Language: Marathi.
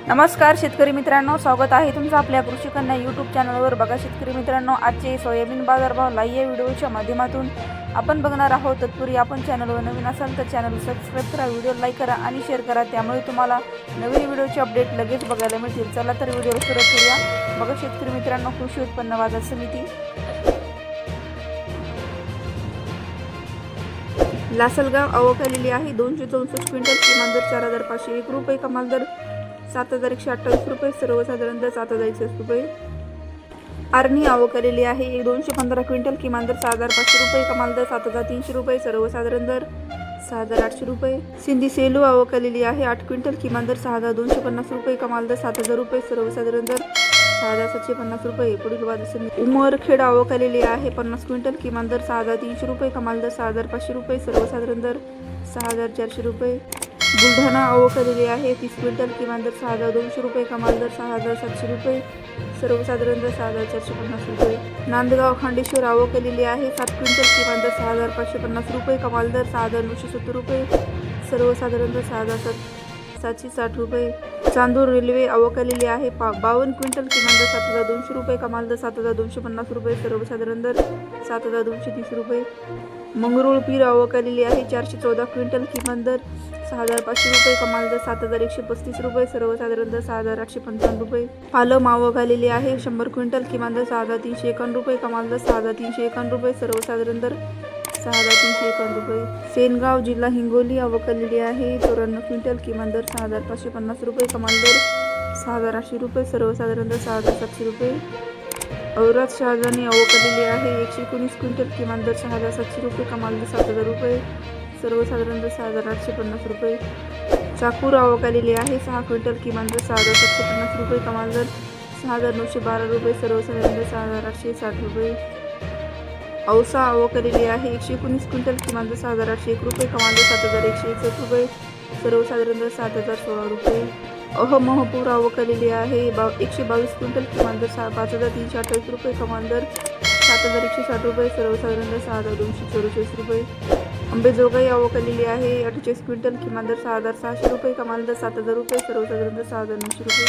नमस्कार शेतकरी मित्रांनो, स्वागत आहे तुमचं आपल्या कृषी कन्या यूट्यूब चॅनलवर। बघा शेतकरी मित्रांनो, आजचे सोयाबीन बाजारभाव लाईव्ह व्हिडिओच्या माध्यमातून आपण बघणार आहोत। तत्पूर्वी आपण चॅनलवर नवीन असाल तर चॅनल सबस्क्राइब करा, व्हिडिओ लाईक करा आणि शेअर करा, त्यामुळे तुम्हाला नवीन व्हिडिओचे अपडेट लगेच बघायला मिळतील। चला तर व्हिडिओ सुरू करूया। बघा शेतकरी मित्रांनो, कृषी उत्पन्न बाजार समिती लासलगाव आवक आलेली आहे 264 क्विंटल, किमान दर 4501 रुपये, कमाल दर 7128 रुपये, सर्वसाधारण दर 7060 रुपये। आर्णी आवक आलेली आहे 215 क्विंटल, किमान दर 6500 रुपये, कमाल दर 7300 रुपये, सर्वसाधारण दर 6800 रुपये। सिंधी सेलू आवक आलेली आहे 8 क्विंटल, किमान दर 6250 रुपये, कमाल दर 7000 रुपये, सर्वसाधारण दर 6750 रुपये। पुढील बाजार समिती उमरखेड आवक आलेली आहे 50 क्विंटल, किमान दर 6300 रुपये, कमाल दर 6500 रुपये, सर्वसाधारण दर 6400 रुपये। बुलढाणा आवक आलेली आहे 30 क्विंटल, किमान दर 6200 रुपये, कमाल दर 6700 रुपये, सर्वसाधारण दर 6450 रुपये। नांदगाव खांडेश्वर आवक आलेली आहे 7 क्विंटल, किमान दर 6550 रुपये, कमाल दर 6970 रुपये, सर्वसाधारण दर 6760 रुपये। चांदूर रेल्वे आवक आलेली आहे 52 क्विंटल, किमान दर 7200 रुपये, कमाल दर 7250 रुपये, सर्वसाधारण दर 7230 रुपये। मंगरुळ पीर आवक आलेली आहे 414 क्विंटल, किमान दर 6500 रुपये, कमाल दर 7135 रुपये, सर्वसाधारण दर 6855 रुपये। पालम आवक आलेली आहे 100 क्विंटल, किमान दर 6351 रुपये, कमाल दर 6351 रुपये, सर्वसाधारण दर 6351 रुपये। सेनगाव जिल्हा हिंगोली आवक आलेली आहे 94 क्विंटल, किमान दर 6550 रुपये, कमाल दर 6800 रुपये, सर्वसाधारण दर 6700 रुपये। औराद शहाजानी आवक आलेली आहे 119 क्विंटल, किमान दर 6700 रुपये, कमाल दर 7000 रुपये, सर्वसाधारण दर 6850 रुपये। चाकूर आवक आलेली आहे 6 क्विंटल, किमान दर 6750 रुपये, कमाल दर 6912 रुपये, सर्वसाधारण दर 6860 रुपये। औसा आवक आलेली आहे 119 क्विंटल, किमान दर 6801 रुपये, कमाल दर 7161 रुपये, सर्वसाधारण दर 7016 रुपये। अहमहपूर आवक आलेली आहे 122 क्विंटल, किमान दर 5328 रुपये, कमाल दर 7160 रुपये, सर्वसाधारण दर 6244 रुपये। अंबेजोगाई आवक आलेली आहे 48 क्विंटल, किमान दर 6600 रुपये, कमाल दर 7000 रुपये, सर्वसाधारण दर 6900 रुपये।